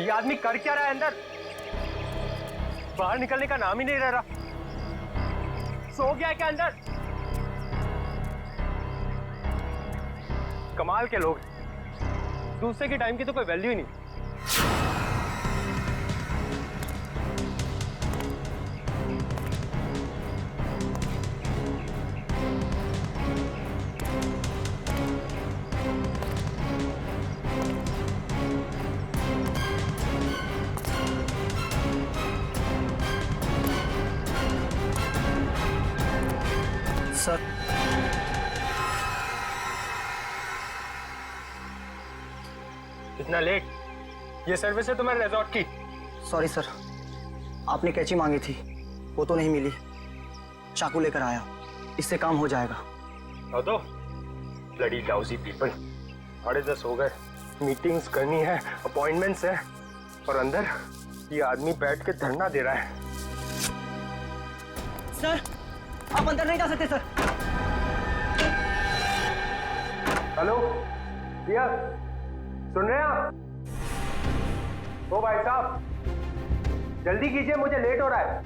ये आदमी कर क्या रहा है अंदर? बाहर निकलने का नाम ही नहीं ले रहा। सो गया है क्या अंदर? कमाल के लोग, दूसरे के टाइम की तो कोई वैल्यू ही नहीं। सर, इतना लेट? ये सर्विस है तुम्हारे रिजॉर्ट की? सॉरी सर, आपने कैंची मांगी थी, वो तो नहीं मिली। चाकू लेकर आया, इससे काम हो जाएगा। और तो ब्लडी लाउजी पीपल, 10:30 हो गए, मीटिंग्स करनी है, अपॉइंटमेंट्स है, और अंदर ये आदमी बैठ के धरना दे रहा है। सर, आप अंदर नहीं जा सकते सर। हेलो भैया, सुन रहे हैं आप? ओ भाई साहब, जल्दी कीजिए, मुझे लेट हो रहा है।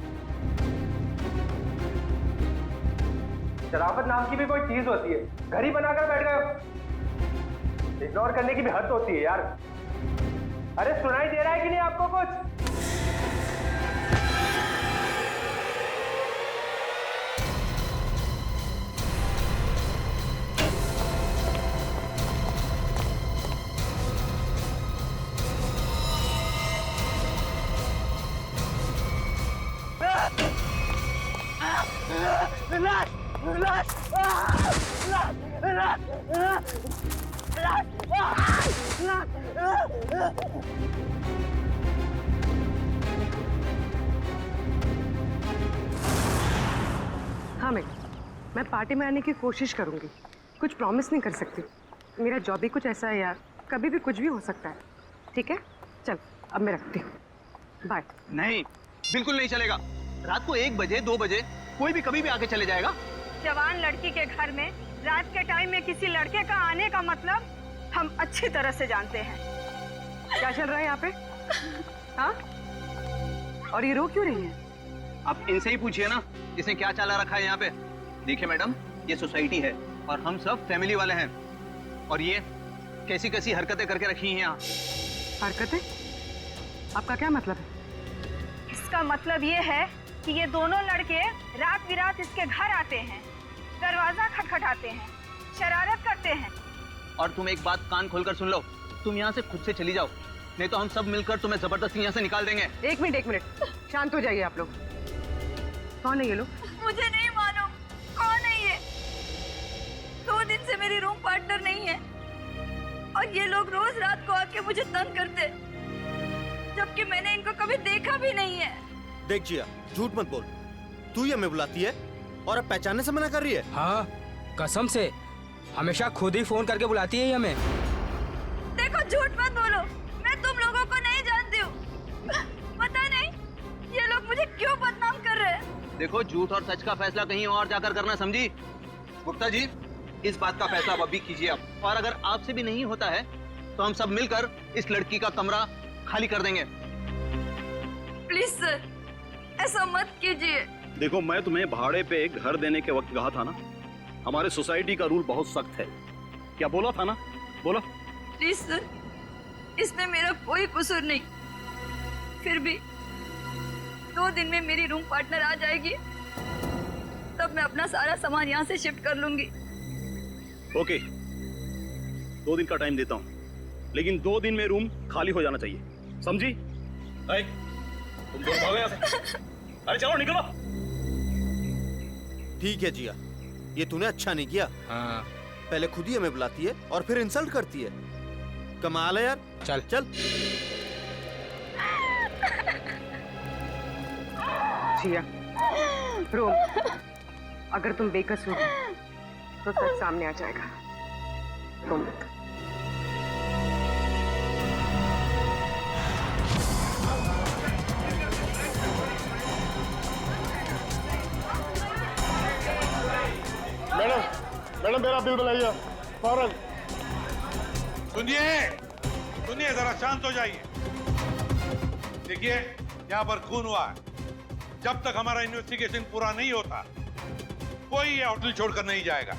शराफत नाम की भी कोई चीज होती है, घर ही बनाकर बैठ गए हो। इग्नोर करने की भी हद होती है यार। अरे सुनाई दे रहा है कि नहीं आपको कुछ? हाँ मैं पार्टी में आने की कोशिश करूंगी, कुछ प्रॉमिस नहीं कर सकती। मेरा जॉब ही कुछ ऐसा है यार, कभी भी कुछ भी हो सकता है। ठीक है, चल अब मैं रखती हूँ, बाय। नहीं, बिल्कुल नहीं चलेगा। रात को 1 बजे 2 बजे कोई भी कभी भी आके चले जाएगा। जवान लड़की के घर में रात के टाइम में किसी लड़के का आने का मतलब हम अच्छी तरह से जानते हैं। क्या चल रहा है यहाँ पे? हाँ, और ये रो क्यों रही है? आप इनसे ही पूछिए ना, इसने क्या चाला रखा है यहाँ पे। देखिए मैडम, ये सोसाइटी है और हम सब फैमिली वाले हैं, और ये कैसी कैसी हरकतें करके रखी हैं यहाँ। हरकतें? आपका क्या मतलब है? इसका मतलब ये है कि ये दोनों लड़के रात बिरात इसके घर आते हैं, दरवाजा खटखटाते हैं, शरारत करते हैं। और तुम एक बात कान खोलकर सुन लो, तुम यहाँ से खुद से चली जाओ, नहीं तो हम सब मिलकर तुम्हें जबरदस्ती यहाँ से निकाल देंगे। एक मिनट, शांत हो जाइए आप लोग। कौन है ये लोग? मुझे नहीं मालूम कौन है ये। 2 दिन से मेरी रूम पार्टनर नहीं है, और ये लोग रोज रात को आके मुझे तंग करते, जबकि मैंने इनको कभी देखा भी नहीं है। देख जिया, झूठ मत बोल। तू ही हमें बुलाती है और अब पहचानने से मना कर रही है। हाँ, कसम से हमेशा खुद ही फोन करके बुलाती है हमें। देखो, झूठ मत बोलो, मैं तुम लोगों को नहीं जानती हूँ। पता नहीं ये लोग मुझे क्यों बदनाम कर रहे हैं। देखो, झूठ और सच का फैसला कहीं और जाकर करना, समझी? गुप्ता जी, इस बात का फैसला अभी कीजिए आप, और अगर आपसे भी नहीं होता है तो हम सब मिलकर इस लड़की का कमरा खाली कर देंगे। प्लीज सर, ऐसा मत कीजिए। देखो, मैं तुम्हें भाड़े पे घर देने के वक्त कहा था ना, हमारे सोसाइटी का रूल बहुत सख्त है। क्या बोला था ना? बोला। प्लीज सर, इसमें मेरा कोई कसूर नहीं। फिर भी 2 दिन में मेरी रूम पार्टनर आ जाएगी, तब मैं अपना सारा सामान यहाँ से शिफ्ट कर लूंगी। ओके, 2 दिन का टाइम देता हूँ, लेकिन 2 दिन में रूम खाली हो जाना चाहिए, समझी? तुम दोनों भागो यहाँ से। अरे चलो निकलो। ठीक है जिया, ये तूने अच्छा नहीं किया। हाँ। पहले खुद ही हमें बुलाती है और फिर इंसल्ट करती है। कमाल है यार। चल चल। जिया, रोम, अगर तुम बेकसूर हो तो सच सामने आ जाएगा। तुम मैडम मेरा बिल बनाइए फौरन। सुनिए, जरा शांत हो जाइए। देखिए, यहाँ पर खून हुआ है। जब तक हमारा इन्वेस्टिगेशन पूरा नहीं होता, कोई ये होटल छोड़कर नहीं जाएगा।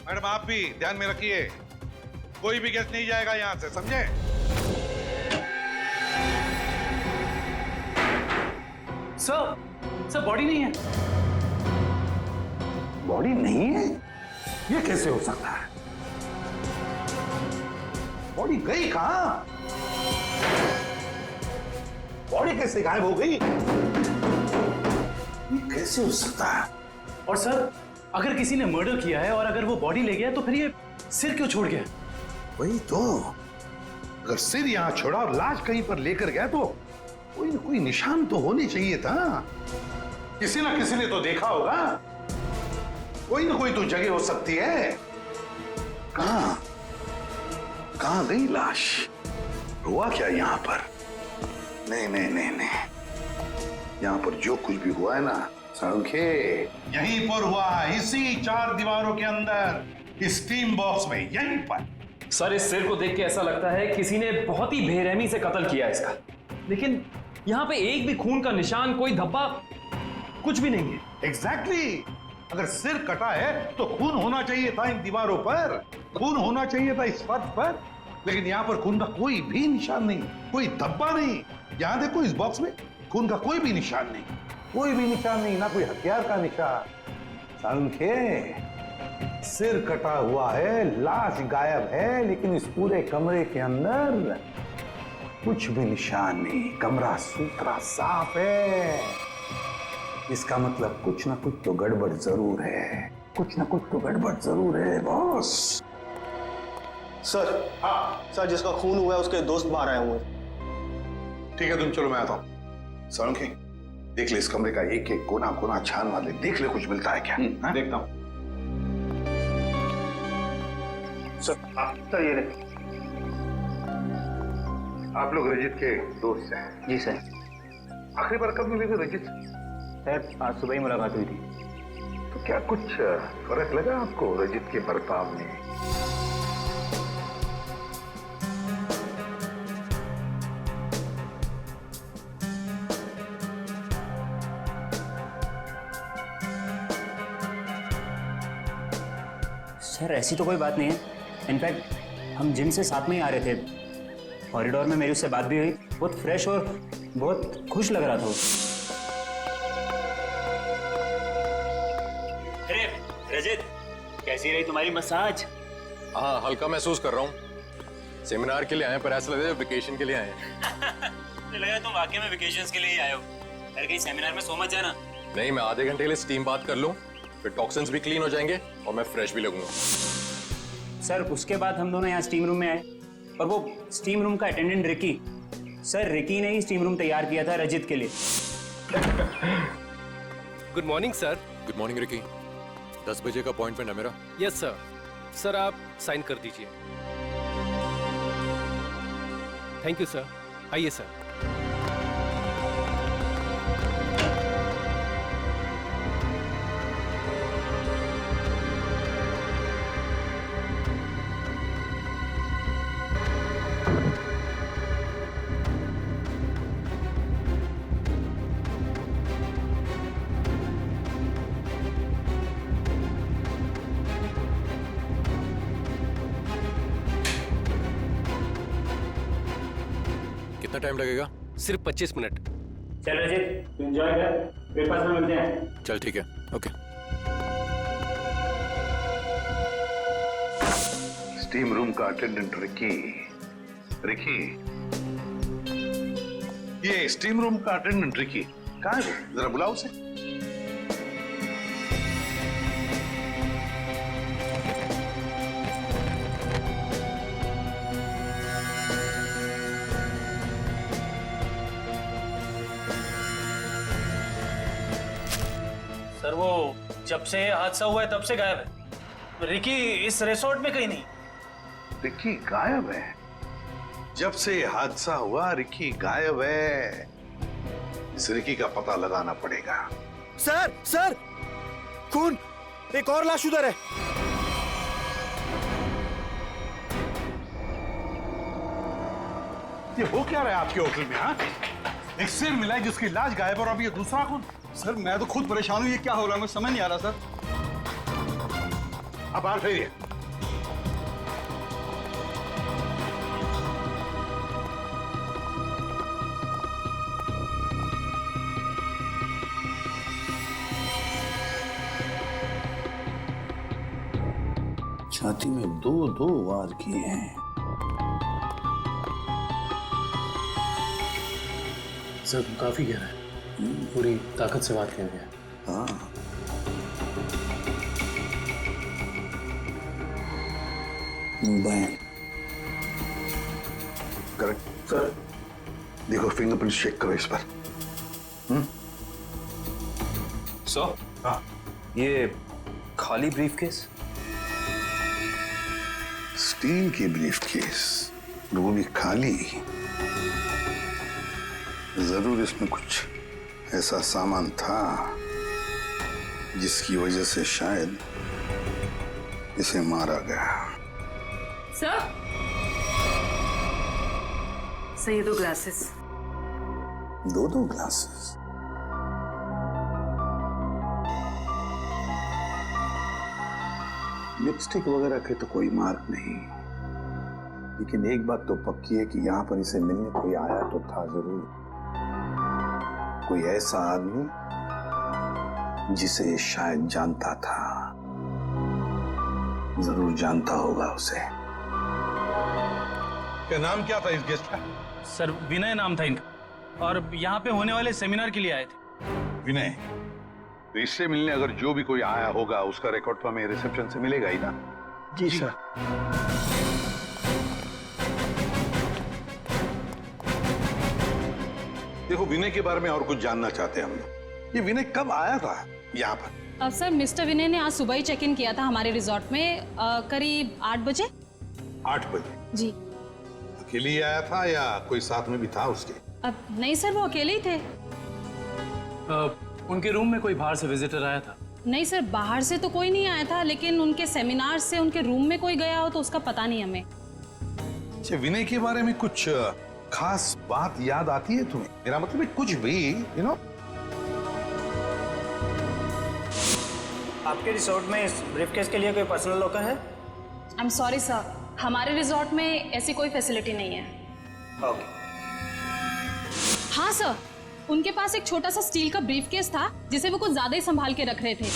मैडम, आप भी ध्यान में रखिए, कोई भी गेस्ट नहीं जाएगा यहाँ से, समझे? सर बॉडी नहीं है। बॉडी नहीं है? ये कैसे हो सकता है? बॉडी गई कहाँ? बॉडी कैसे गायब हो गई? ये कैसे हो सकता है? और सर, अगर किसी ने मर्डर किया है और अगर वो बॉडी ले गया तो फिर ये सिर क्यों छोड़ गया? वही तो, अगर सिर यहाँ छोड़ा और लाश कहीं पर लेकर गया तो कोई ना कोई निशान तो होने चाहिए था। किसी ना किसी ने तो देखा होगा। कोई ना कोई तो जगह हो सकती है। कहां गई लाश? हुआ क्या यहाँ पर? नहीं, यहाँ पर जो कुछ भी हुआ है ना साळुंखे, यहीं पर हुआ है, इसी 4 दीवारों के अंदर, इस स्टीम बॉक्स में, यहीं पर। सर, इस सिर को देख के ऐसा लगता है किसी ने बहुत ही बेरहमी से कत्ल किया इसका। लेकिन यहाँ पे एक भी खून का निशान, कोई धब्बा, कुछ भी नहीं है। एग्जैक्टली। अगर सिर कटा है तो खून होना चाहिए था इन दीवारों पर, खून होना चाहिए था इस फर्श पर, लेकिन यहाँ पर खून का कोई भी निशान नहीं, कोई धब्बा नहीं। यहाँ देखो, इस बॉक्स में खून का कोई भी निशान नहीं, कोई भी निशान नहीं, ना कोई हथियार का निशान। साळुंखे, सिर कटा हुआ है, लाश गायब है, लेकिन इस पूरे कमरे के अंदर कुछ भी निशान नहीं, कमरा सुथरा साफ है। इसका मतलब कुछ ना कुछ तो गड़बड़ जरूर है, कुछ ना कुछ तो गड़बड़ जरूर है बॉस। सर, हाँ सर, जिसका खून हुआ है उसके दोस्त बाहर आए हुए। ठीक है, तुम चलो, मैं आता हूँ। साळुंखे, देख ले इस कमरे का एक एक कोना कोना छान मार ले, देख ले कुछ मिलता है क्या। देखता हूँ। सर, ये ले। आप लोग रजित के दोस्त हैं? जी सर। आखिरी बार कब मिले थे रजित? सर, आज सुबह ही मुलाकात हुई थी। तो क्या कुछ फर्क लगा आपको रजित के बर्ताव में? सर, ऐसी तो कोई बात नहीं है। इनफैक्ट हम जिम से साथ में ही आ रहे थे, कॉरिडोर में मेरी उससे बात भी हुई। बहुत फ्रेश और बहुत खुश लग रहा था वो। अरे रजित, कैसी रही तुम्हारी मसाज? हाँ, हल्का महसूस कर रहा हूँ। सेमिनार के लिए आए पर ऐसा लग रहा है वेकेशन के लिए आए हैं। मुझे लगा तुम वाकई में वेकेशंस के लिए ही आए हो। अरे कहीं सेमिनार में सो मत जाना। नहीं, मैं आधे घंटे के लिए स्टीम बात कर लूँ, फिर टॉक्सिन्स भी क्लीन हो जाएंगे और मैं फ्रेश भी लगूंगा। सर, उसके बाद हम दोनों यहाँ स्टीम रूम में आए और वो स्टीम रूम का अटेंडेंट रिकी, सर रिकी ने ही स्टीम रूम तैयार किया था रजित के लिए। Good morning sir. Good morning Ricky. 10 बजे का अपॉइंटमेंट है मेरा। Yes sir. सर, आप साइन कर दीजिए। Thank you sir. आइए सर। कितना टाइम लगेगा? सिर्फ 25 मिनट। चल रजित, तू एंजॉय कर, ब्रेकफास्ट में मिलते हैं। चल ठीक है, ओके। स्टीम रूम का अटेंडेंट रिकी। ये स्टीम रूम का अटेंडेंट रिकी कहाँ है? जरा बुलाओ उसे। सर, वो जब से हादसा हुआ है तब से गायब है। रिकी इस रिसोर्ट में कहीं नहीं। रिकी गायब है? जब से हादसा हुआ रिकी गायब है। इस रिकी का पता लगाना पड़ेगा। सर, खून, एक और लाश उधर है। ये हो क्या रहा है आपके होटल में? हाँ, एक सिर मिला है जिसकी लाज गायब और अब ये दूसरा खून। सर मैं तो खुद परेशान हूँ, ये क्या हो रहा है मुझे समझ नहीं आ रहा सर। अब बाहर फेरिए। छाती में दो दो वार किए हैं। सर काफी गहरा है, पूरी ताकत से वार किया गया। हाँ करेक्ट सर। देखो फिंगरप्रिंट चेक करो इस पर। सर हाँ ये खाली ब्रीफकेस? स्टील की ब्रीफकेस, वो भी खाली। जरूर इसमें कुछ ऐसा सामान था जिसकी वजह से शायद इसे मारा गया। सर ये 2 ग्लासेस। दो ग्लासेस? लिपस्टिक वगैरह के तो कोई मार्क नहीं, लेकिन एक बात तो पक्की है कि यहाँ पर इसे मिलने कोई आया तो था जरूर। कोई ऐसा आदमी जिसे ये शायद जानता था, जरूर जानता होगा उसे। क्या नाम क्या था इस गेस्ट का? सर विनय नाम था इनका, और यहाँ पे होने वाले सेमिनार के लिए आए थे। विनय। तो इससे मिलने अगर जो भी कोई आया होगा उसका रिकॉर्ड तो हमें रिसेप्शन से मिलेगा ही ना? जी सर। देखो विनय के बारे में और कुछ जानना चाहते हैं हम लोग। ये विनय कब आया था यहाँ पर? अब सर मिस्टर विनय ने आज सुबह ही चेक इन किया था हमारे रिजॉर्ट में, करीब 8 बजे। 8 बजे? जी। अकेले ही आया था या कोई साथ में भी था उसके? अब नहीं सर, वो अकेले ही थे। उनके रूम में कोई बाहर से विजिटर आया था? नहीं सर, बाहर से तो कोई नहीं आया था, लेकिन उनके सेमिनार से उनके रूम में कोई गया हो तो उसका पता नहीं हमें। अच्छा, विनय के बारे में कुछ खास बात याद आती है तुम्हें? मेरा मतलब है कुछ भी, यू नो? आपके रिसोर्ट में इस ब्रीफकेस के लिए कोई पर्सनल लॉकर है? आई एम सॉरी सर, हमारे रिजॉर्ट में ऐसी कोई फैसिलिटी नहीं है। ओके। हाँ सर, उनके पास एक छोटा सा स्टील का ब्रीफकेस था जिसे वो कुछ ज्यादा ही संभाल के रख रहे थे,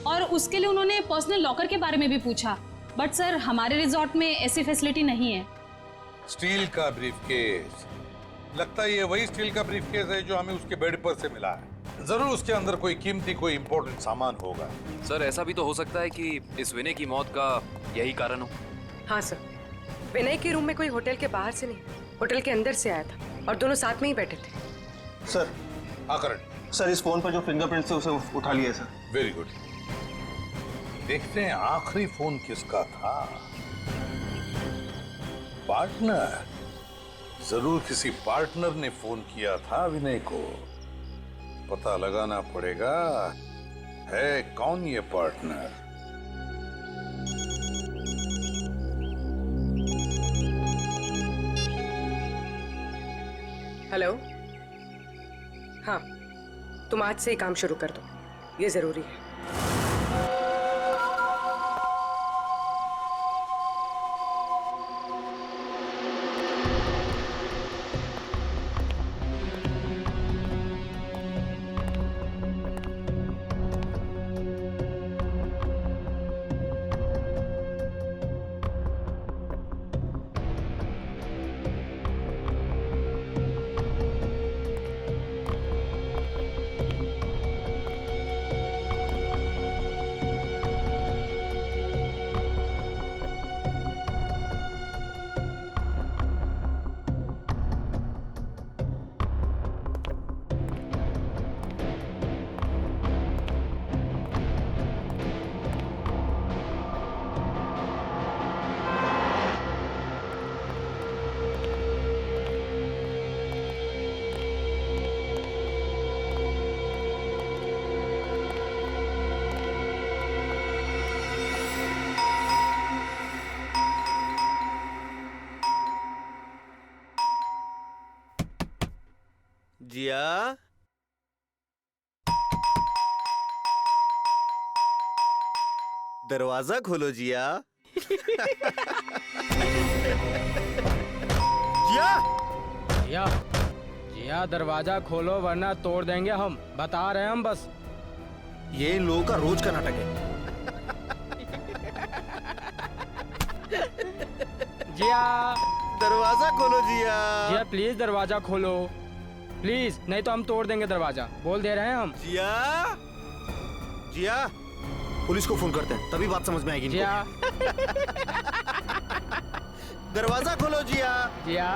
और उसके लिए उन्होंने पर्सनल लॉकर के बारे में भी पूछा, बट सर हमारे रिजॉर्ट में ऐसी फैसिलिटी नहीं है। स्टील का ब्रीफकेस? लगता है ये वही स्टील का ब्रीफकेस है जो हमें उसके बेड पर से मिला है। जरूर उसके अंदर कोई कीमती, कोई इंपॉर्टेंट सामान होगा। सर ऐसा भी तो हो सकता है कि इस विनय की मौत का यही कारण हो। हाँ सर, विनय के रूम में कोई होटल के बाहर से नहीं, होटल के अंदर से आया था, और दोनों साथ में ही बैठे थे। सर। हाँ करण। सर इस फोन पर जो फिंगरप्रिंट थे उसे उठा लिया सर। Very good. देखते हैं आखिरी फोन किसका था। पार्टनर, जरूर किसी पार्टनर ने फोन किया था विनय को। पता लगाना पड़ेगा है कौन ये पार्टनर। हेलो। हाँ, तुम आज से ही काम शुरू कर दो, ये जरूरी है। जिया, दरवाजा खोलो जिया। जिया, जिया, जिया दरवाजा खोलो वरना तोड़ देंगे हम, बता रहे हैं हम बस। ये इन लोगों का रोज का नाटक है। जिया, दरवाजा खोलो जिया। जिया प्लीज दरवाजा खोलो, प्लीज, नहीं तो हम तोड़ देंगे दरवाजा, बोल दे रहे हैं हम। जिया, जिया, पुलिस को फोन करते हैं, तभी बात समझ में आएगी इनको। जिया, दरवाजा खोलो जिया। जिया,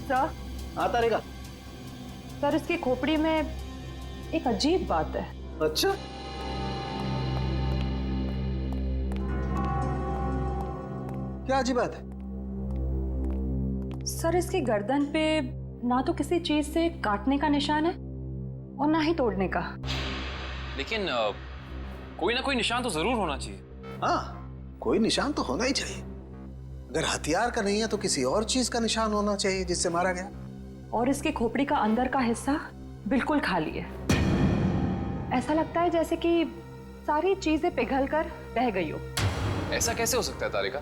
सर, आता रहेगा। सर इसकी खोपड़ी में एक अजीब बात है। अच्छा, क्या अजीब बात है? सर इसकी गर्दन पे ना तो किसी चीज से काटने का निशान है और ना ही तोड़ने का। लेकिन कोई ना कोई निशान तो जरूर होना चाहिए। हाँ, कोई निशान तो होना ही चाहिए। अगर हथियार का नहीं है तो किसी और चीज का निशान होना चाहिए जिससे मारा गया। और इसकी खोपड़ी का अंदर का हिस्सा बिल्कुल खाली है। ऐसा लगता है जैसे कि सारी चीजें पिघलकर बह गई हो। ऐसा कैसे हो सकता है तारिका?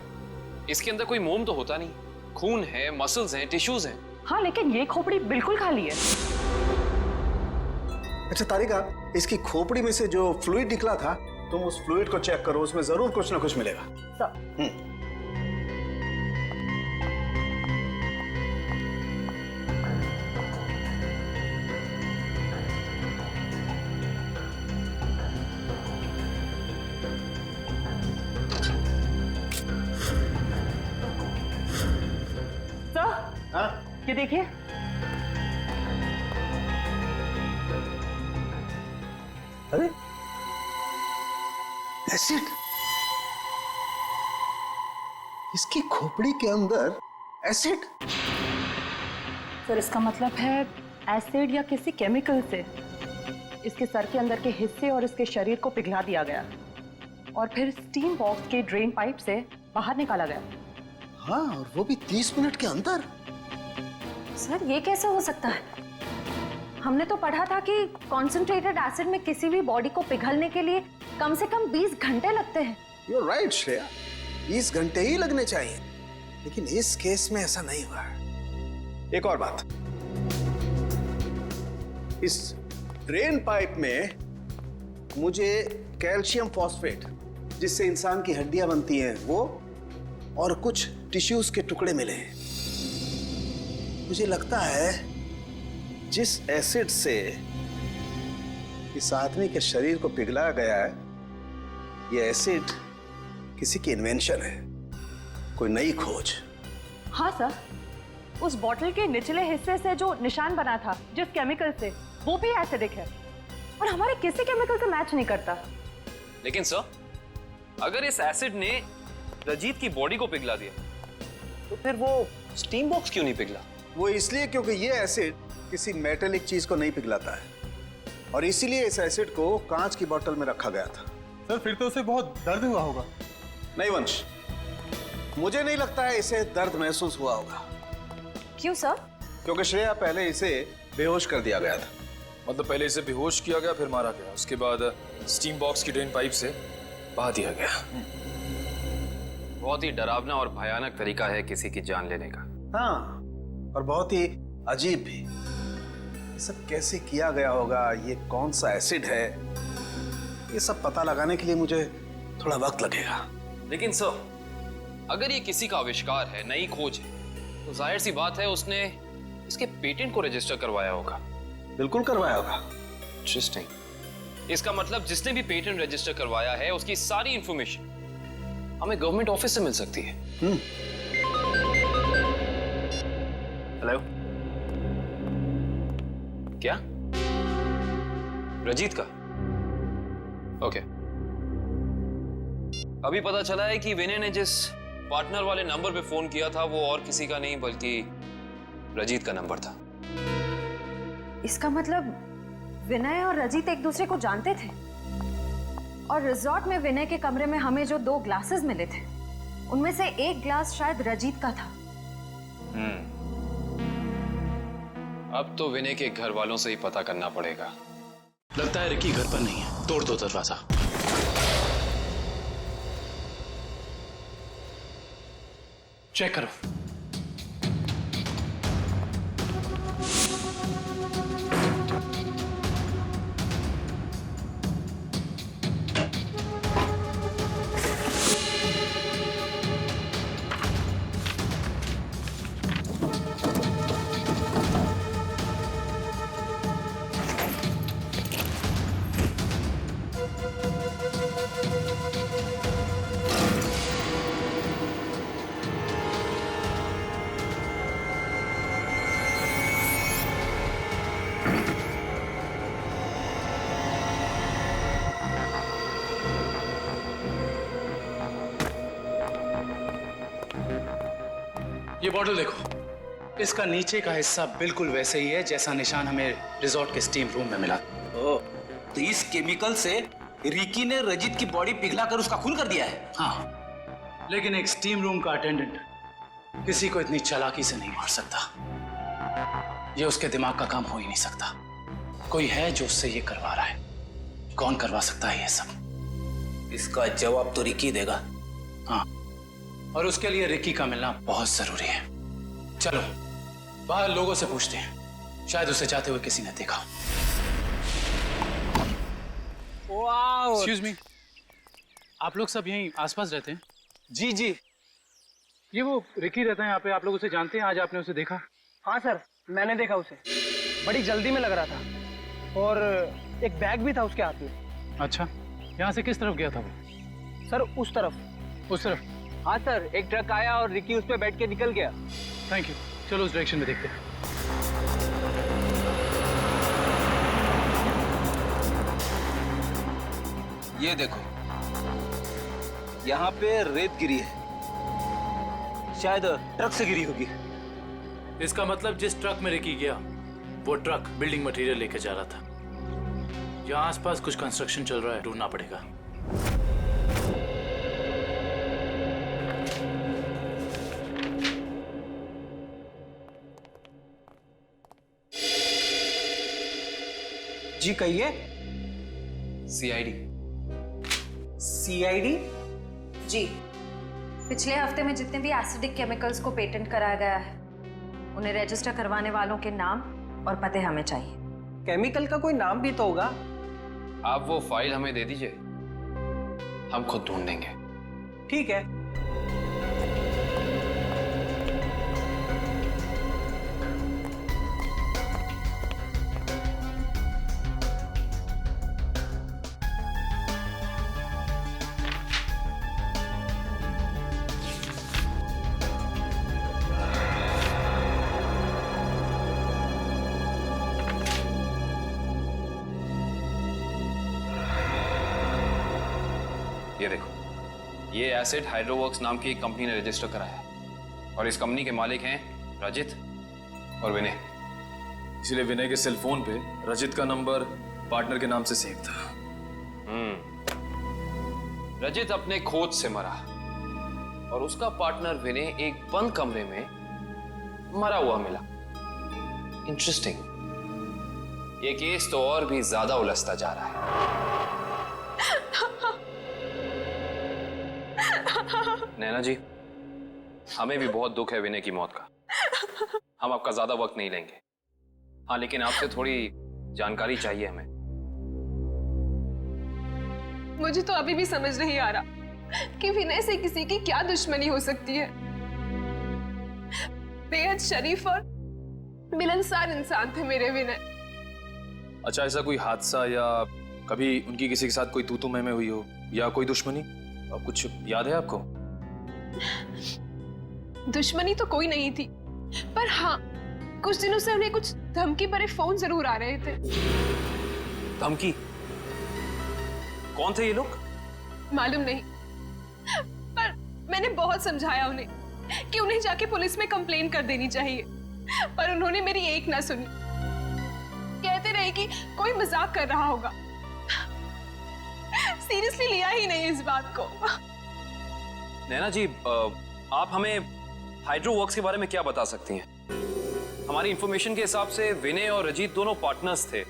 इसके अंदर कोई मोम तो होता नहीं, खून है, मसल्स हैं, टिश्यूज हैं। हाँ, लेकिन ये खोपड़ी बिल्कुल खाली है। अच्छा तारिका, इसकी खोपड़ी में से जो फ्लूइड निकला था, तुम उस फ्लूइड को चेक करो, उसमें जरूर कुछ ना कुछ मिलेगा। सर, ये देखिए, अरे एसिड, इसकी खोपड़ी के अंदर एसिड। सर इसका मतलब है एसिड या किसी केमिकल से इसके सर के अंदर के हिस्से और इसके शरीर को पिघला दिया गया और फिर स्टीम बॉक्स के ड्रेन पाइप से बाहर निकाला गया। हाँ, और वो भी 30 मिनट के अंदर। सर ये कैसे हो सकता है? हमने तो पढ़ा था कि कॉन्सेंट्रेटेड एसिड में किसी भी बॉडी को पिघलने के लिए कम से कम 20 घंटे लगते हैं। You're right, श्रेया, 20 घंटे ही लगने चाहिए, लेकिन इस केस में ऐसा नहीं हुआ। एक और बात, इस ड्रेन पाइप में मुझे कैल्शियम फॉस्फेट, जिससे इंसान की हड्डियां बनती हैं, वो और कुछ टिश्यूज के टुकड़े मिले हैं। मुझे लगता है जिस एसिड से इस आदमी के शरीर को पिघलाया गया है, यह एसिड किसी की इन्वेंशन है, कोई नई खोज। हाँ सर, उस बॉटल के निचले हिस्से से जो निशान बना था जिस केमिकल से, वो भी एसिडिक है और हमारे किसी केमिकल से मैच नहीं करता। लेकिन सर, अगर इस एसिड ने रजीत की बॉडी को पिघला दिया तो फिर वो स्टीम बॉक्स क्यों नहीं पिघला? वो इसलिए क्योंकि ये एसिड किसी मेटेलिक चीज को नहीं पिघलाता है, और इसीलिए इस एसिड को कांच की बोतल में रखा गया था। सर फिर तो उसे बहुत दर्द हुआ होगा। नहीं वंश, मुझे नहीं लगता है इसे दर्द महसूस हुआ होगा। क्यों सर? क्योंकि श्रेया पहले इसे बेहोश कर दिया गया था। मतलब पहले इसे बेहोश किया गया, फिर मारा गया, उसके बाद स्टीम बॉक्स की ड्रेन पाइप से बहा दिया गया। बहुत ही डरावना और भयानक तरीका है किसी की जान लेने का। हाँ, और बहुत ही अजीब भी। ये सब कैसे किया गया होगा, ये कौन सा एसिड है, ये सब पता लगाने के लिए मुझे थोड़ा वक्त लगेगा। लेकिन सर, अगर ये किसी का आविष्कार है, नई खोज है, तो जाहिर सी बात है उसने इसके पेटेंट को रजिस्टर करवाया होगा। बिल्कुल करवाया होगा। इंटरेस्टिंग। इसका मतलब जिसने भी पेटेंट रजिस्टर करवाया है उसकी सारी इंफॉर्मेशन हमें गवर्नमेंट ऑफिस से मिल सकती है। हेलो, क्या? रजीत का? ओके। अभी पता चला है कि विनय ने जिस पार्टनर वाले नंबर पे फोन किया था वो और किसी का नहीं बल्कि रजीत का नंबर था। इसका मतलब विनय और रजीत एक दूसरे को जानते थे और रिजॉर्ट में विनय के कमरे में हमें जो 2 ग्लासेस मिले थे उनमें से एक ग्लास शायद रजीत का था। अब तो विनय के घर वालों से ही पता करना पड़ेगा। लगता है रिकी घर पर नहीं है, तोड़ दो दरवाजा। चेक करो। ये बॉटल देखो, इसका नीचे का हिस्सा बिल्कुल वैसे ही है जैसा निशान हमें रिजॉर्ट के स्टीम रूम में मिला। ओह, तो इस केमिकल से रिकी ने रजीत की बॉडी पिघलाकर उसका खून कर दिया है। हाँ, लेकिन एक स्टीम रूम का अटेंडेंट किसी को इतनी चालाकी से नहीं मार सकता। ये उसके दिमाग का काम हो ही नहीं सकता। कोई है जो उससे ये करवा रहा है। कौन करवा सकता है ये सब? इसका जवाब तो रिकी देगा। हाँ, और उसके लिए रिकी का मिलना बहुत जरूरी है। चलो बाहर लोगों से पूछते हैं, शायद उसे जाते हुए किसी ने देखा। एक्सक्यूज मी, आप लोग सब यहीं आसपास रहते हैं? जी जी। ये वो रिकी रहता है यहाँ पे, आप लोग उसे जानते हैं? आज आपने उसे देखा? हाँ सर, मैंने देखा उसे। बड़ी जल्दी में लग रहा था और एक बैग भी था उसके हाथ में। अच्छा, यहाँ से किस तरफ गया था वो? सर उस तरफ। उस तरफ? हाँ सर, एक ट्रक आया और रिकी उस पे बैठ के निकल गया। थैंक यू, चलो उस डायरेक्शन में देखते हैं। ये देखो, यहाँ पे रेत गिरी है, शायद ट्रक से गिरी होगी। इसका मतलब जिस ट्रक में रिकी गया वो ट्रक बिल्डिंग मटेरियल लेके जा रहा था। यहाँ आसपास कुछ कंस्ट्रक्शन चल रहा है, ढूंढना पड़ेगा। जी कहिए। सीआईडी। सीआईडी? जी, पिछले हफ्ते में जितने भी एसिडिक केमिकल्स को पेटेंट कराया गया है उन्हें रजिस्टर करवाने वालों के नाम और पते हमें चाहिए। केमिकल का कोई नाम भी तो होगा। आप वो फाइल हमें दे दीजिए, हम खुद ढूंढ देंगे। ठीक है। ये देखो, ये एसिड हाइड्रोवर्क्स नाम की एक कंपनी ने रजिस्टर कराया है और इस कंपनी के मालिक हैं रजित और विनय। इसलिए विनय के सेल फोन पे रजित का नंबर पार्टनर के नाम से सेव था। रजित अपने खोज से मरा और उसका पार्टनर विनय एक बंद कमरे में मरा हुआ मिला। इंटरेस्टिंग। ये केस तो और भी ज्यादा उलझता जा रहा है। नैना जी, हमें भी बहुत दुख है विनय की मौत का। हम आपका ज्यादा वक्त नहीं लेंगे। हाँ, लेकिन आपसे थोड़ी जानकारी चाहिए हमें। मुझे तो अभी भी समझ नहीं आ रहा कि विनय से किसी की क्या दुश्मनी हो सकती है। बेहद शरीफ और मिलनसार इंसान थे मेरे विनय। अच्छा, ऐसा कोई हादसा या कभी उनकी किसी के साथ कोई तू-तू मैं-मैं हुई हो या कोई दुश्मनी? अब कुछ याद है आपको? दुश्मनी तो कोई नहीं थी, पर हाँ, कुछ दिनों से उन्हें कुछ धमकी भरे फोन जरूर आ रहे थे। धमकी? कौन थे ये लोग? मालूम नहीं, पर मैंने बहुत समझाया उन्हें कि उन्हें जाके पुलिस में कंप्लेन कर देनी चाहिए, पर उन्होंने मेरी एक ना सुनी। कहते रहे कि कोई मजाक कर रहा होगा, सीरियसली लिया ही नहीं इस बात को। नैना जी, आप हमें हाइड्रो वर्क्स के बारे में क्या बता सकती हैं? हमारी इंफॉर्मेशन के हिसाब से विनय और अजीत दोनों पार्टनर्स थे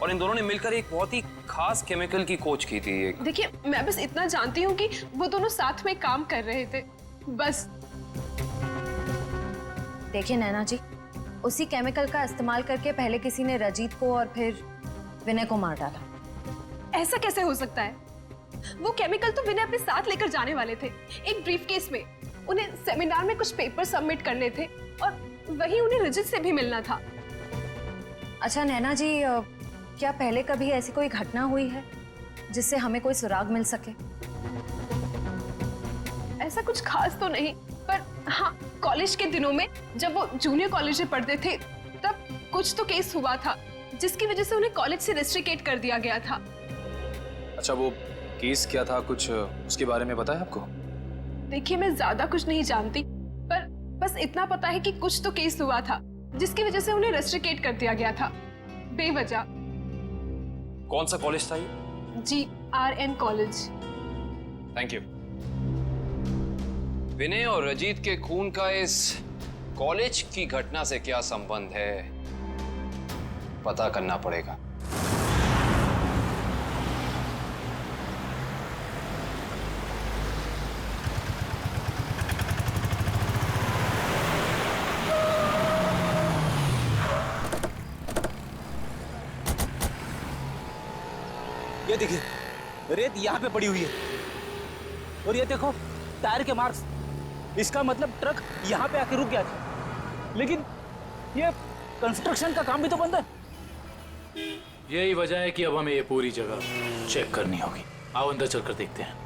और इन दोनों ने मिलकर एक बहुत ही खास केमिकल की खोज की थी। देखिए, मैं बस इतना जानती हूँ कि वो दोनों साथ में काम कर रहे थे, बस। देखिए नैना जी, उसी केमिकल का इस्तेमाल करके पहले किसी ने रजीत को और फिर विनय को मार डाला। ऐसा कैसे हो सकता है? वो केमिकल तो विनय अपने साथ लेकर जाने वाले थे, एक ब्रीफकेस में। उन्हें सेमिनार में कुछ पेपर सबमिट करने थे और वहीं उन्हें रजित से भी मिलना था। अच्छा नैना जी, क्या पहले कभी ऐसी कोई घटना हुई है जिससे हमें कोई सुराग मिल सके? ऐसा कुछ खास तो नहीं, पर हाँ, कॉलेज के दिनों में जब वो जूनियर कॉलेज में पढ़ते थे तब कुछ तो केस हुआ था जिसकी वजह से उन्हें कॉलेज से रेस्ट्रिकेट कर दिया गया था। अच्छा, वो केस क्या था, कुछ उसके बारे में पता है आपको? देखिए, मैं ज्यादा कुछ नहीं जानती, पर बस इतना पता है कि कुछ तो केस हुआ था जिसकी वजह से उन्हें रेस्ट्रिकेट कर दिया गया था बेवजह। कौन सा कॉलेज था ये? GRN college. Thank you. Vinay और रजीत के खून का इस कॉलेज की घटना से क्या संबंध है, पता करना पड़ेगा। ये देखिए, रेत यहाँ पे पड़ी हुई है और ये देखो टायर के मार्क्स। इसका मतलब ट्रक यहाँ पे आके रुक गया था, लेकिन ये कंस्ट्रक्शन का काम भी तो बंद है। यही वजह है कि अब हमें ये पूरी जगह चेक करनी होगी। आओ अंदर चलकर देखते हैं।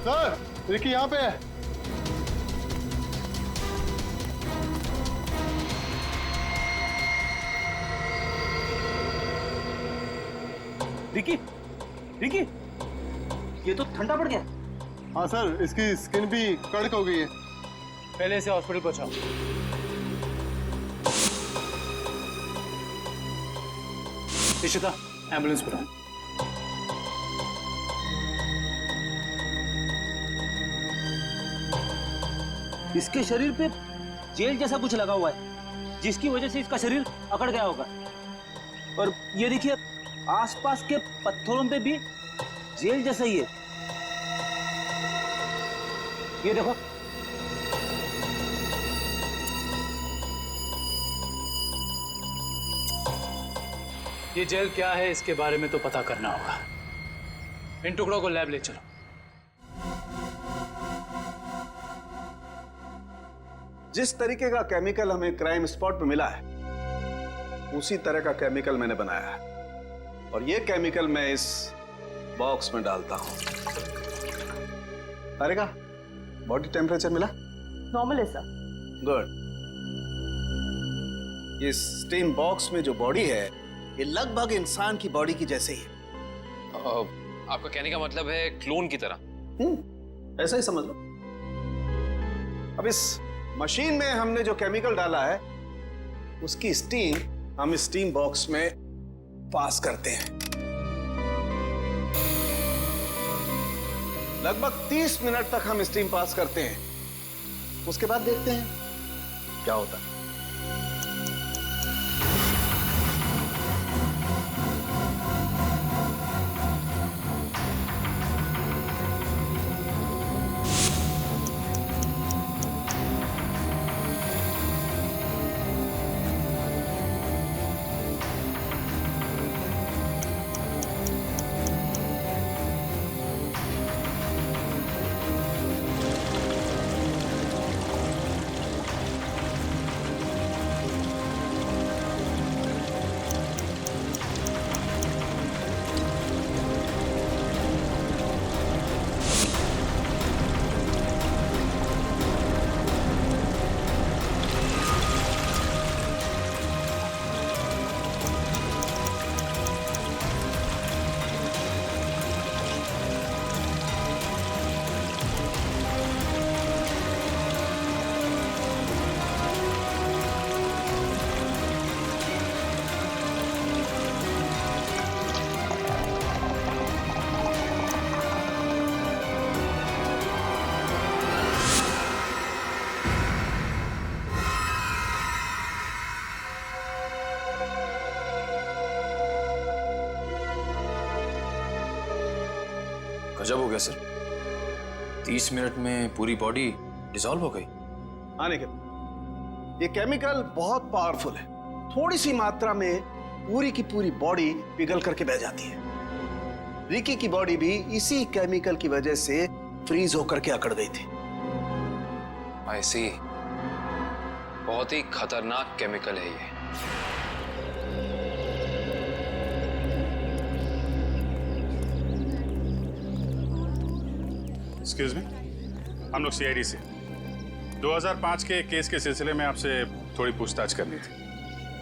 सर, रिकी यहाँ पे है। रिकी, रिकी, ये तो ठंडा पड़ गया। हाँ सर, इसकी स्किन भी कड़क हो गई है। पहले से हॉस्पिटल पहुंचाओ। इशिता, एम्बुलेंस बुलाओ। इसके शरीर पे जेल जैसा कुछ लगा हुआ है, जिसकी वजह से इसका शरीर अकड़ गया होगा। और ये देखिए, आसपास के पत्थरों पे भी जेल जैसा ही है। ये देखो, ये जेल क्या है इसके बारे में तो पता करना होगा। इन टुकड़ों को लैब ले चलो। जिस तरीके का केमिकल हमें क्राइम स्पॉट पे मिला है, उसी तरह का केमिकल मैंने बनाया है और ये केमिकल मैं इस बॉक्स में डालता हूं। अरे का बॉडी टेम्परेचर मिला? नॉर्मल है सर। गुड। इस स्टीम बॉक्स में जो बॉडी है, ये लगभग इंसान की बॉडी की जैसे ही है। आपका कहने का मतलब है क्लोन की तरह? ऐसा ही समझ लो। अब इस मशीन में हमने जो केमिकल डाला है, उसकी स्टीम हम इस स्टीम बॉक्स में पास करते हैं। लगभग 30 मिनट तक हम स्टीम पास करते हैं। उसके बाद देखते हैं क्या होता है। गजब हो गया सर, 30 मिनट में पूरी बॉडी डिसॉल्व हो गई। हाँ निखिल, ये केमिकल बहुत पावरफुल है। थोड़ी सी मात्रा में पूरी की पूरी बॉडी पिघल करके बह जाती है। रिकी की बॉडी भी इसी केमिकल की वजह से फ्रीज होकर के अकड़ गई थी। आई सी, बहुत ही खतरनाक केमिकल है ये। एक्सक्यूज मी, हम लोग सीआईडी से 2005 के केस के सिलसिले में आपसे थोड़ी पूछताछ करनी थी।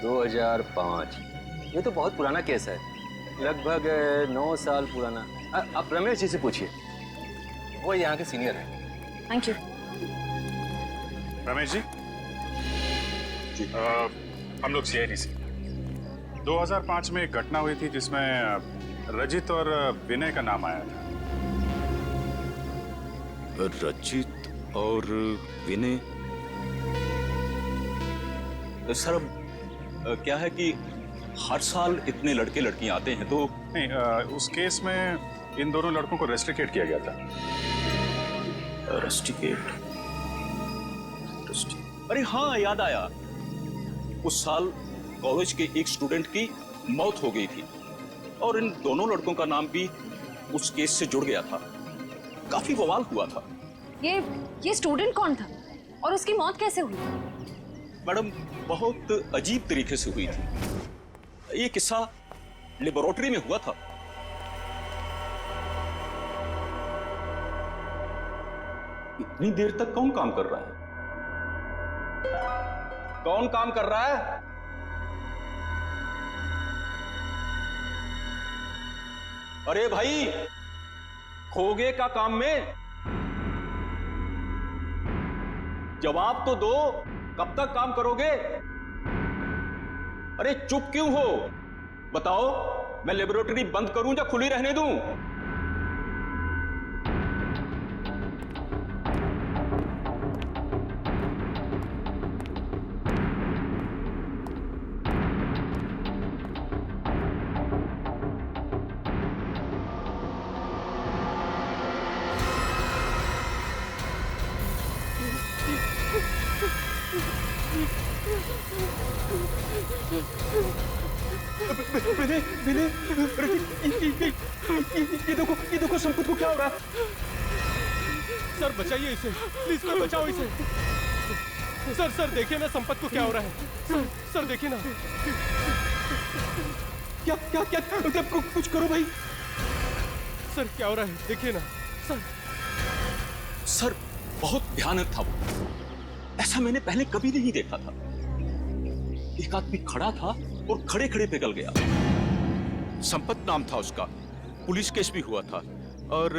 2005? ये तो बहुत पुराना केस है, लगभग 9 साल पुराना। आप रमेश जी से पूछिए, वो यहाँ के सीनियर हैं। Thank you. रमेश जी, हम लोग सीआईडी से 2005 में एक घटना हुई थी जिसमें रजित और विनय का नाम आया था। रजित और विनय? सर क्या है कि हर साल इतने लड़के लड़कियां आते हैं तो नहीं, उस केस में इन दोनों लड़कों को रेस्ट्रिकेट किया गया था। रेस्ट्रिकेट? अरे हाँ, याद आया, उस साल कॉलेज के एक स्टूडेंट की मौत हो गई थी और इन दोनों लड़कों का नाम भी उस केस से जुड़ गया था। काफी बवाल हुआ था। ये स्टूडेंट कौन था और उसकी मौत कैसे हुई? मैडम, बहुत अजीब तरीके से हुई थी। ये किस्सा लेबोरेटरी में हुआ था। इतनी देर तक कौन काम कर रहा है? कौन काम कर रहा है? अरे भाई, खोगे का काम में जवाब तो दो, कब तक काम करोगे? अरे चुप क्यों हो? बताओ, मैं लेबोरेटरी बंद करूं या खुली रहने दूं? ये देखो संपत को क्या हो रहा है? सर बचाइए इसे, प्लीज सर बचाओ इसे। सर देखिए ना संपत को क्या हो रहा है। सर देखिए ना। क्या कुछ करो भाई। सर क्या हो रहा है, देखिए ना सर बहुत भयानक था वो। ऐसा मैंने पहले कभी नहीं देखा था। एक आदमी खड़ा था और खड़े खड़े पिघल गया। संपत नाम था उसका, पुलिस केस भी हुआ था और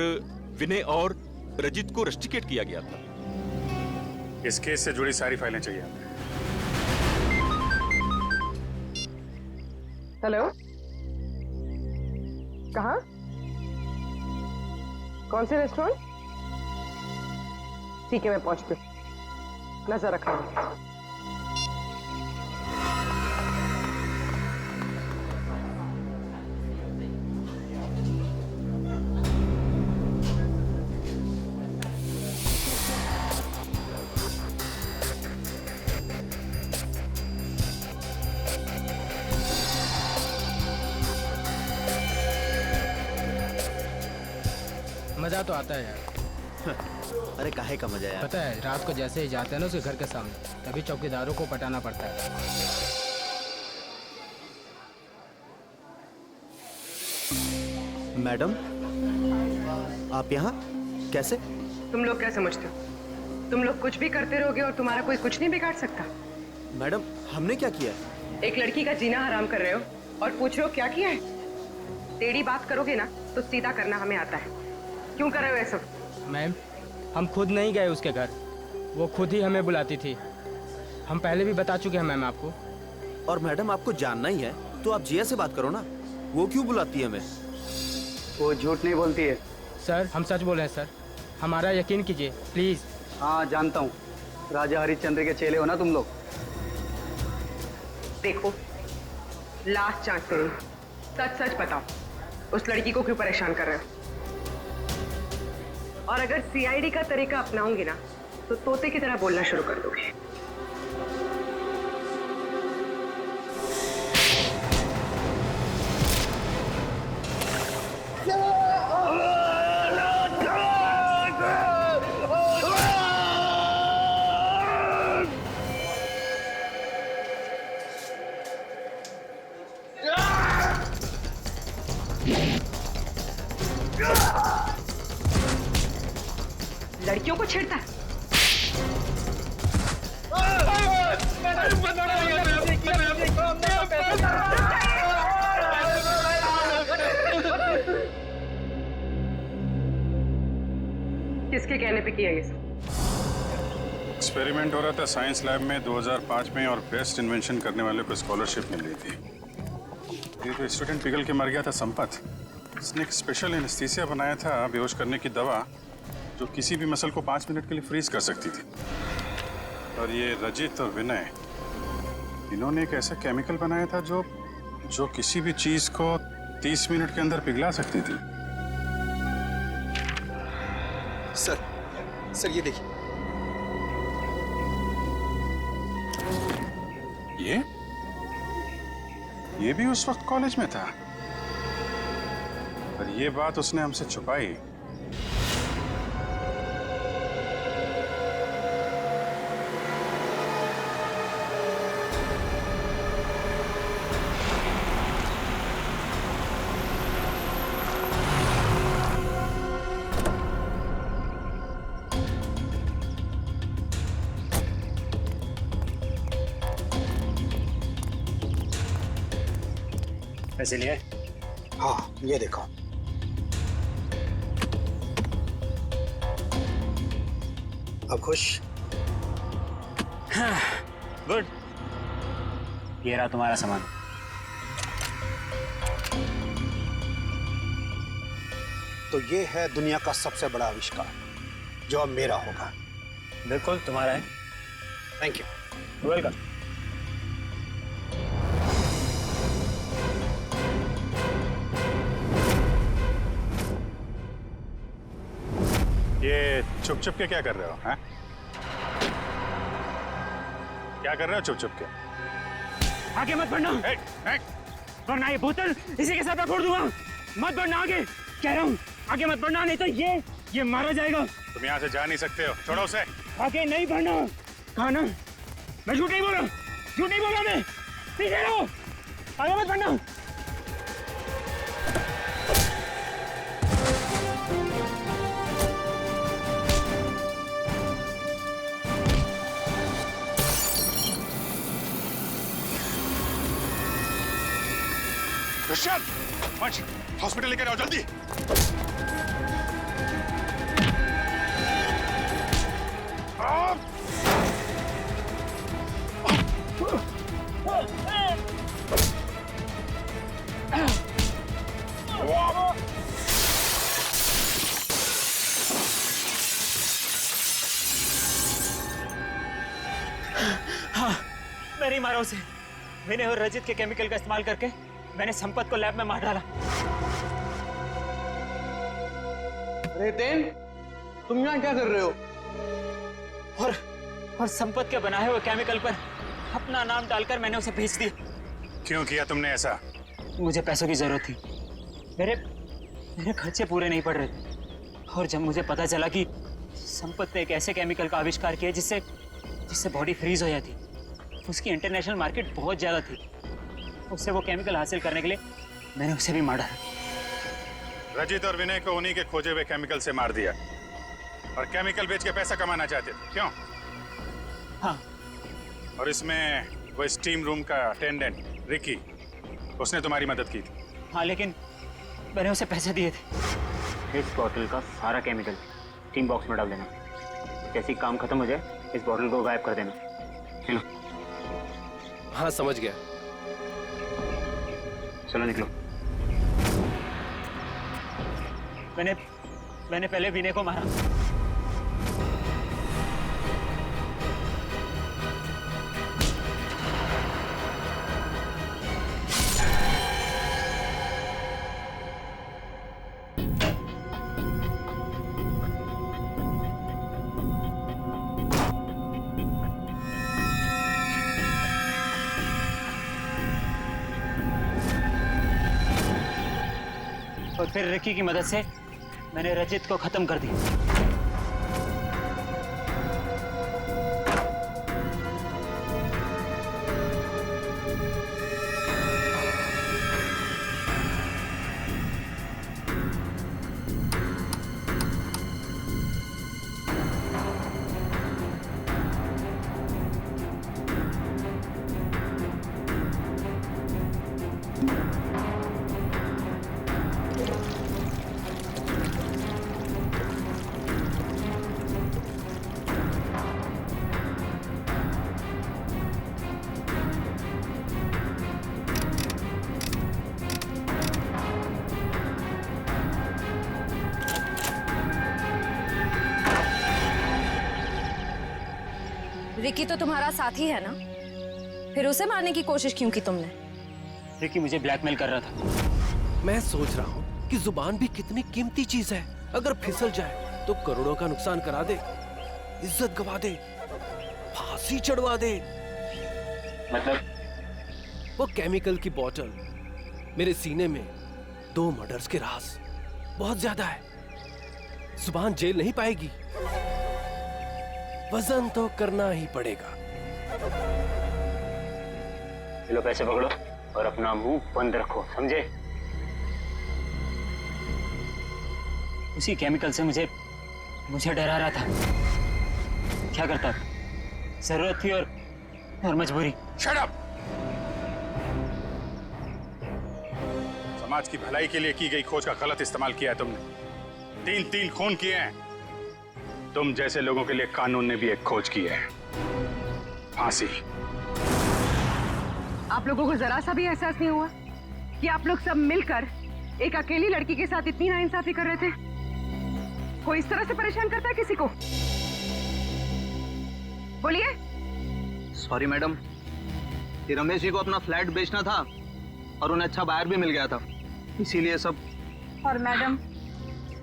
विनय और रजित को रेस्ट्रिकेट किया गया था। इस केस से जुड़ी सारी फाइलें चाहिए। हेलो, कहाँ? कौन से रेस्टोरेंट? ठीक है, मैं पहुंचती हूँ, नजर रखना। मजा तो आता है यार। अरे काहे का मजा यार? पता है, रात को जैसे ही जाते हैं ना उसके घर के सामने, तभी चौकीदारों को पटाना पड़ता है। मैडम, आप यहाँ कैसे? तुम लोग क्या समझते हो? तुम लोग कुछ भी करते रहोगे और तुम्हारा कोई कुछ नहीं बिगाड़ सकता। मैडम, हमने क्या किया? एक लड़की का जीना हराम कर रहे हो और पूछ रहे हो क्या किया है? टेढ़ी बात करोगे ना तो सीधा करना हमें आता है। क्यों कर रहे हो ऐसा? मैम, हम खुद नहीं गए उसके घर, वो खुद ही हमें बुलाती थी। हम पहले भी बता चुके हैं मैम आपको। और मैडम, आपको जानना ही है तो आप जिया से बात करो ना, वो क्यों बुलाती है हमें? वो झूठ नहीं बोलती है। सर हम सच बोल रहे हैं सर, हमारा यकीन कीजिए प्लीज। हाँ जानता हूँ, राजा हरिश्चंद्र के चेले हो ना तुम लोग। देखो, लास्ट चांस करो, सच सच बताओ, उस लड़की को क्यों परेशान कर रहे हो? और अगर सीआईडी का तरीका अपनाऊंगी ना तो तोते की तरह बोलना शुरू कर दोगे। लड़कियों को छेड़ता है। किसके कहने पे किया ये सब? एक्सपेरिमेंट हो रहा था साइंस लैब में 2005 में और बेस्ट इन्वेंशन करने वाले को स्कॉलरशिप मिल रही थी। ये तो स्टूडेंट पिघल के मर गया था संपत। इसने एक स्पेशल एनेस्थीसिया बनाया था बेहोश करने की दवा जो किसी भी मसल को 5 मिनट के लिए फ्रीज कर सकती थी। और ये रजित और विनय इन्होंने एक ऐसा केमिकल बनाया था जो किसी भी चीज को 30 मिनट के अंदर पिघला सकती थी। सर ये देखिए। ये भी उस वक्त कॉलेज में था पर ये बात उसने हमसे छुपाई। पैसे लिए? हाँ, ये देखो। अब खुश? गुड। ये रहा तुम्हारा सामान। तो ये है दुनिया का सबसे बड़ा आविष्कार जो अब मेरा होगा। बिल्कुल तुम्हारा है। Thank you. वेलकम। ये छुप छुप के क्या कर रहे हो? हैं? क्या कर रहे हो छुप छुप के? आगे मत बढ़ना। वरना ये बोतल इसी के साथ मैं फोड़ दूंगा। मत बढ़ना आगे, कह रहा हूँ। आगे मत बढ़ना, नहीं तो ये मारा जाएगा। तुम यहाँ से जा नहीं सकते हो, छोड़ो उसे। आगे नहीं बढ़ना। कहा ना, मैं झूठ नहीं बोला मैं। पीछे रहो, आगे मत बढ़ना। हॉस्पिटल लेकर आओ जल्दी। हाँ, मैं नहीं मारा उसे। विनय और रजित के केमिकल का इस्तेमाल करके मैंने संपत को लैब में मार डाला। रेतेन, तुम यहाँ क्या कर रहे हो? और संपत के बनाए हुए केमिकल पर अपना नाम डालकर मैंने उसे भेज दिया। क्यों किया तुमने ऐसा? मुझे पैसों की जरूरत थी। मेरे खर्चे पूरे नहीं पड़ रहे थे। और जब मुझे पता चला कि संपत ने एक ऐसे केमिकल का आविष्कार किया जिससे बॉडी फ्रीज हो जाती, उसकी इंटरनेशनल मार्केट बहुत ज्यादा थी। उससे वो केमिकल हासिल करने के लिए मैंने उसे भी मार डाला। रजित और विनय को उन्हीं के खोजे हुए केमिकल से मार दिया और केमिकल बेच के पैसा कमाना चाहते थे, क्यों? हाँ। और इसमें वो स्टीम रूम का अटेंडेंट रिकी, उसने तुम्हारी मदद की थी। हाँ, लेकिन मैंने उसे पैसे दिए थे। इस बॉटल का सारा केमिकल स्टीम बॉक्स में डाल देना। जैसे ही काम खत्म हो जाए इस बॉटल को गायब कर देना। चलो। हाँ, समझ गया। चलो निकलो। मैंने पहले विनय को मारा। और फिर रिकी की मदद से मैंने रजित को खत्म कर दिया। रिकी तो तुम्हारा साथी है ना, फिर उसे मारने की कोशिश क्यों की तुमने? रिकी मुझे ब्लैकमेल कर रहा था। मैं सोच रहा हूँ कि जुबान भी कितनी कीमती चीज है, अगर फिसल जाए तो करोड़ों का नुकसान करा दे, इज्जत गवा दे, फांसी चढ़वा दे। मतलब वो केमिकल की बोतल मेरे सीने में 2 मर्डर्स के राज बहुत ज्यादा है। जुबान जेल नहीं पाएगी, वजन तो करना ही पड़ेगा। लो पैसे पकड़ो और अपना मुंह बंद रखो, समझे? उसी केमिकल से मुझे डरा रहा था। क्या करता? जरूरत थी और मजबूरी। Shut up! समाज की भलाई के लिए की गई खोज का गलत इस्तेमाल किया है तुमने। 3 खून किए हैं। तुम जैसे लोगों के लिए कानून ने भी एक खोज की है, फांसी। आप लोगों को जरा सा भी एहसास नहीं हुआ कि आप लोग सब मिलकर एक अकेली लड़की के साथ इतनी नाइंसाफी कर रहे थे? कोई इस तरह से परेशान करता है किसी को? बोलिए। सॉरी मैडम, ये रमेश जी को अपना फ्लैट बेचना था और उन्हें अच्छा बायर भी मिल गया था, इसीलिए सब। और मैडम,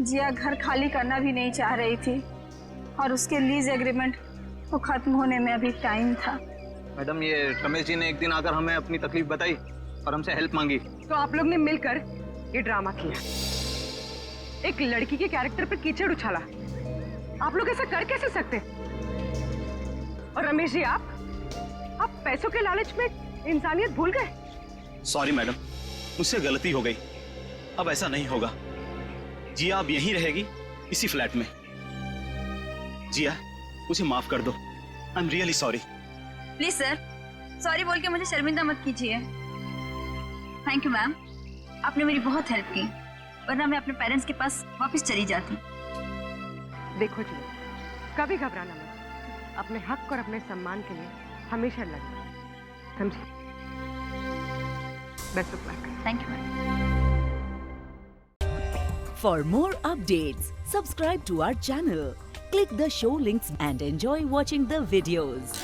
जिया घर खाली करना भी नहीं चाह रही थी और उसके लीज एग्रीमेंट को खत्म होने में अभी टाइम था। मैडम, ये रमेश जी ने एक दिन आकर हमें अपनी तकलीफ बताई और हमसे हेल्प मांगी। तो आप लोग ने मिलकर ये ड्रामा किया, एक लड़की के कैरेक्टर पर कीचड़ उछाला। आप लोग ऐसा कर कैसे सकते? और रमेश जी, आप पैसों के लालच में इंसानियत भूल गए। सॉरी मैडम, मुझसे गलती हो गई, अब ऐसा नहीं होगा। जिया अब यहीं रहेगी, इसी फ्लैट में। जिया, मुझे माफ कर दो। I am really sorry. Please sir, sorry बोल के मुझे शर्मिंदा मत कीजिए। थैंक यू मैम, आपने मेरी बहुत हेल्प की, वरना मैं अपने पेरेंट्स के पास वापस चली जाती। देखो जी, कभी घबराना मत। अपने हक और अपने सम्मान के लिए हमेशा लड़ना, समझे? Best of luck. Thank you ma'am. For more updates, subscribe to our channel, click the show links and enjoy watching the videos.